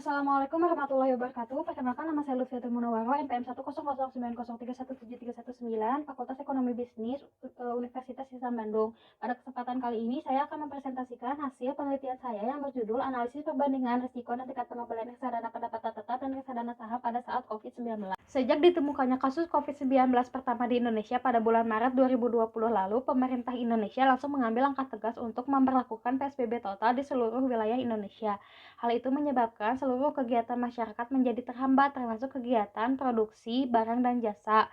Assalamualaikum warahmatullahi wabarakatuh. Perkenalkan nama saya Lutfiatul Munawwaroh, NPM 10090313119, Fakultas Ekonomi Bisnis, Universitas Islam Bandung. Pada kesempatan kali ini saya akan mempresentasikan hasil penelitian saya yang berjudul Analisis Perbandingan Risiko dan Tingkat Pengembalian Reksadana Pendapatan Tetap dan Reksadana Saham pada saat COVID-19. Sejak ditemukannya kasus COVID-19 pertama di Indonesia pada bulan Maret 2020 lalu, pemerintah Indonesia langsung mengambil langkah tegas untuk memberlakukan PSBB total di seluruh wilayah Indonesia. Hal itu menyebabkan seluruh kegiatan masyarakat menjadi terhambat, termasuk kegiatan produksi barang dan jasa.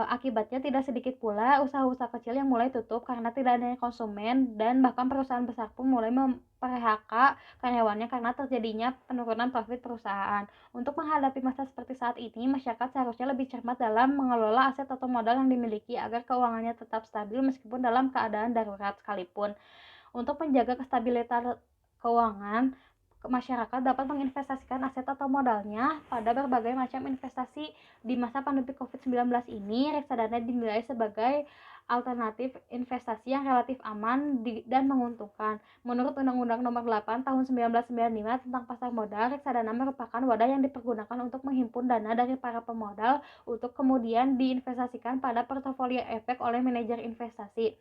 Akibatnya tidak sedikit pula usaha-usaha kecil yang mulai tutup karena tidak adanya konsumen, dan bahkan perusahaan besar pun mulai memphk karyawannya karena terjadinya penurunan profit perusahaan. Untuk menghadapi masa seperti saat ini, masyarakat seharusnya lebih cermat dalam mengelola aset atau modal yang dimiliki agar keuangannya tetap stabil meskipun dalam keadaan darurat sekalipun. Untuk menjaga kestabilitas keuangan, masyarakat dapat menginvestasikan aset atau modalnya pada berbagai macam investasi. Di masa pandemi COVID-19 ini, reksadana dinilai sebagai alternatif investasi yang relatif aman dan menguntungkan. Menurut Undang-Undang Nomor 8 Tahun 1995 tentang Pasar Modal, reksadana merupakan wadah yang dipergunakan untuk menghimpun dana dari para pemodal untuk kemudian diinvestasikan pada portofolio efek oleh manajer investasi.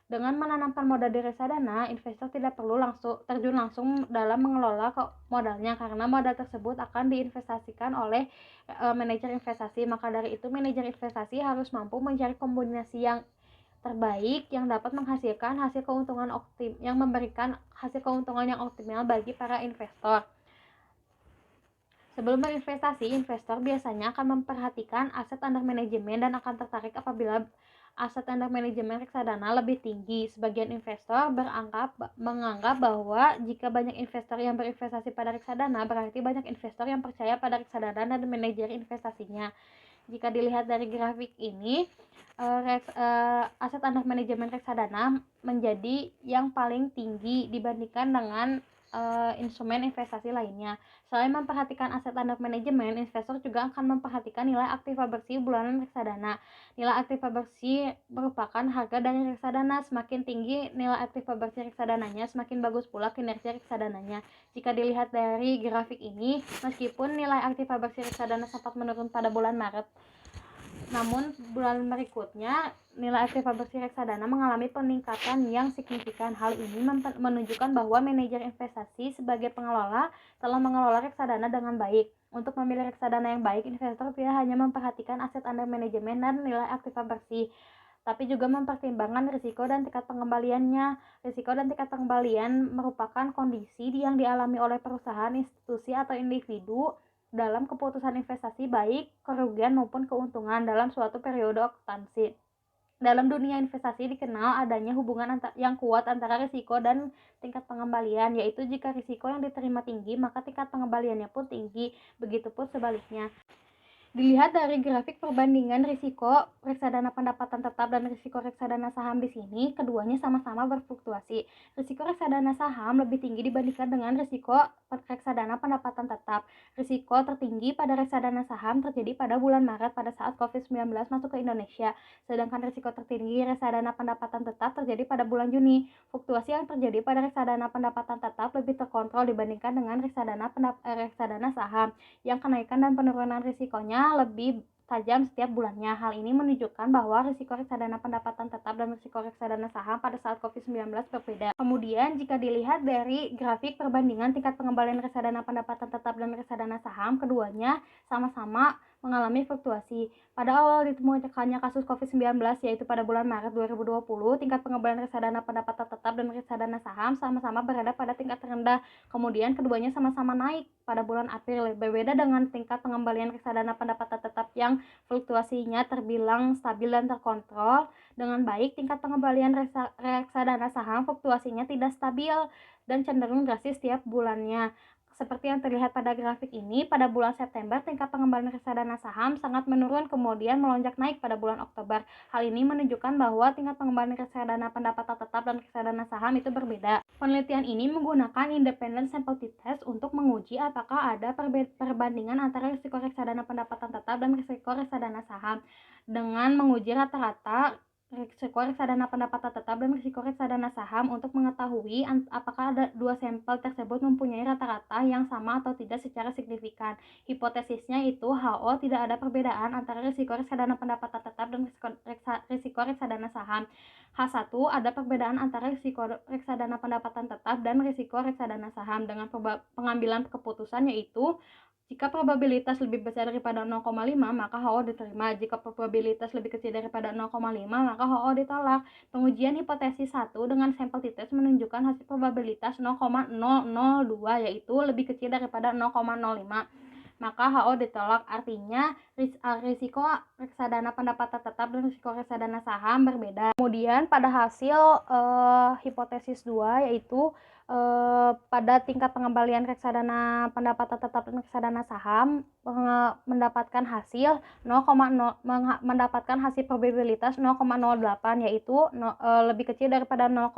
Dengan menanamkan modal di reksadana, investor tidak perlu terjun langsung dalam mengelola modalnya karena modal tersebut akan diinvestasikan oleh manajer investasi. Maka dari itu, manajer investasi harus mampu mencari kombinasi yang terbaik yang dapat menghasilkan hasil keuntungan yang memberikan hasil keuntungan yang optimal bagi para investor. Sebelum berinvestasi, investor biasanya akan memperhatikan aset under manajemen dan akan tertarik apabila aset under manajemen reksadana lebih tinggi. Sebagian investor menganggap bahwa jika banyak investor yang berinvestasi pada reksadana, berarti banyak investor yang percaya pada reksadana dan manajer investasinya. Jika dilihat dari grafik ini, aset under manajemen reksadana menjadi yang paling tinggi dibandingkan dengan instrumen investasi lainnya. Selain memperhatikan aset under manajemen, investor juga akan memperhatikan nilai aktiva bersih bulanan reksadana. Nilai aktiva bersih merupakan harga dari reksadana. Semakin tinggi nilai aktiva bersih reksadananya, semakin bagus pula kinerja reksadananya. Jika dilihat dari grafik ini, meskipun nilai aktiva bersih reksadana sempat menurun pada bulan Maret, namun bulan berikutnya nilai aktiva bersih reksadana mengalami peningkatan yang signifikan. Hal ini menunjukkan bahwa manajer investasi sebagai pengelola telah mengelola reksadana dengan baik. Untuk memilih reksadana yang baik, investor tidak hanya memperhatikan aset under manajemen dan nilai aktiva bersih, tapi juga mempertimbangkan risiko dan tingkat pengembaliannya. Risiko dan tingkat pengembalian merupakan kondisi yang dialami oleh perusahaan, institusi, atau individu dalam keputusan investasi, baik kerugian maupun keuntungan dalam suatu periode okupansi. Dalam dunia investasi dikenal adanya hubungan yang kuat antara risiko dan tingkat pengembalian, yaitu jika risiko yang diterima tinggi, maka tingkat pengembaliannya pun tinggi. Begitupun sebaliknya. Dilihat dari grafik perbandingan risiko reksadana pendapatan tetap dan risiko reksadana saham di sini, keduanya sama-sama berfluktuasi. Risiko reksadana saham lebih tinggi dibandingkan dengan risiko reksadana pendapatan tetap. Risiko tertinggi pada reksadana saham terjadi pada bulan Maret pada saat COVID-19 masuk ke Indonesia, sedangkan risiko tertinggi reksadana pendapatan tetap terjadi pada bulan Juni. Fluktuasi yang terjadi pada reksadana pendapatan tetap lebih terkontrol dibandingkan dengan reksadana saham, yang kenaikan dan penurunan risikonya lebih tajam setiap bulannya. Hal ini menunjukkan bahwa risiko reksadana pendapatan tetap dan risiko reksadana saham pada saat COVID-19 berbeda. Kemudian jika dilihat dari grafik perbandingan tingkat pengembalian reksadana pendapatan tetap dan reksadana saham, keduanya sama-sama mengalami fluktuasi. Pada awal ditemukannya kasus COVID-19, yaitu pada bulan Maret 2020, tingkat pengembalian reksadana pendapatan tetap dan reksadana saham sama-sama berada pada tingkat terendah. Kemudian keduanya sama-sama naik pada bulan April. Berbeda dengan tingkat pengembalian reksadana pendapatan tetap yang fluktuasinya terbilang stabil dan terkontrol dengan baik, tingkat pengembalian reksadana saham fluktuasinya tidak stabil dan cenderung drastis setiap bulannya. Seperti yang terlihat pada grafik ini, pada bulan September tingkat pengembalian reksadana saham sangat menurun, kemudian melonjak naik pada bulan Oktober. Hal ini menunjukkan bahwa tingkat pengembalian reksadana pendapatan tetap dan reksadana saham itu berbeda. Penelitian ini menggunakan independent sample test untuk menguji apakah ada perbandingan antara risiko reksadana pendapatan tetap dan risiko reksadana saham. Dengan menguji rata-rata risiko reksadana pendapatan tetap dan risiko reksadana saham untuk mengetahui apakah ada dua sampel tersebut mempunyai rata-rata yang sama atau tidak secara signifikan. Hipotesisnya itu HO tidak ada perbedaan antara risiko reksadana pendapatan tetap dan risiko reksadana saham. H1 ada perbedaan antara risiko reksadana pendapatan tetap dan risiko reksadana saham dengan pengambilan keputusan, yaitu jika probabilitas lebih besar daripada 0,5 maka HO diterima. Jika probabilitas lebih kecil daripada 0,5 maka HO ditolak. Pengujian hipotesis 1 dengan sampel t-test menunjukkan hasil probabilitas 0,002 yaitu lebih kecil daripada 0,05. Maka HO ditolak. Artinya risiko reksadana pendapatan tetap dan risiko reksadana saham berbeda. Kemudian pada hasil hipotesis 2 yaitu pada tingkat pengembalian reksadana pendapatan tetap dan reksadana saham mendapatkan hasil probabilitas 0,08 yaitu lebih kecil daripada 0,05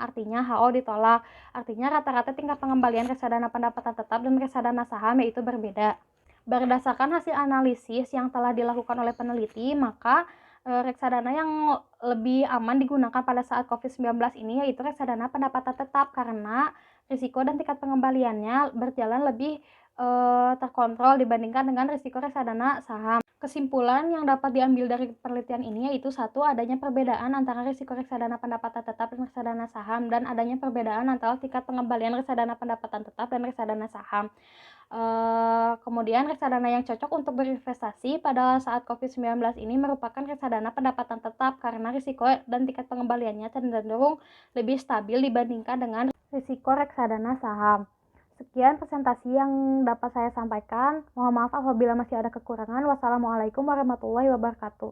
artinya HO ditolak. Artinya rata-rata tingkat pengembalian reksadana pendapatan tetap dan reksadana saham yaitu berbeda. Berdasarkan hasil analisis yang telah dilakukan oleh peneliti, maka reksadana yang lebih aman digunakan pada saat COVID-19 ini yaitu reksadana pendapatan tetap karena risiko dan tingkat pengembaliannya berjalan lebih terkontrol dibandingkan dengan risiko reksadana saham. Kesimpulan yang dapat diambil dari penelitian ini yaitu satu, adanya perbedaan antara risiko reksadana pendapatan tetap dan reksadana saham, dan adanya perbedaan antara tingkat pengembalian reksadana pendapatan tetap dan reksadana saham. Kemudian reksadana yang cocok untuk berinvestasi pada saat COVID-19 ini merupakan reksadana pendapatan tetap karena risiko dan tingkat pengembaliannya cenderung lebih stabil dibandingkan dengan risiko reksadana saham. Sekian presentasi yang dapat saya sampaikan. Mohon maaf apabila masih ada kekurangan. Wassalamualaikum warahmatullahi wabarakatuh.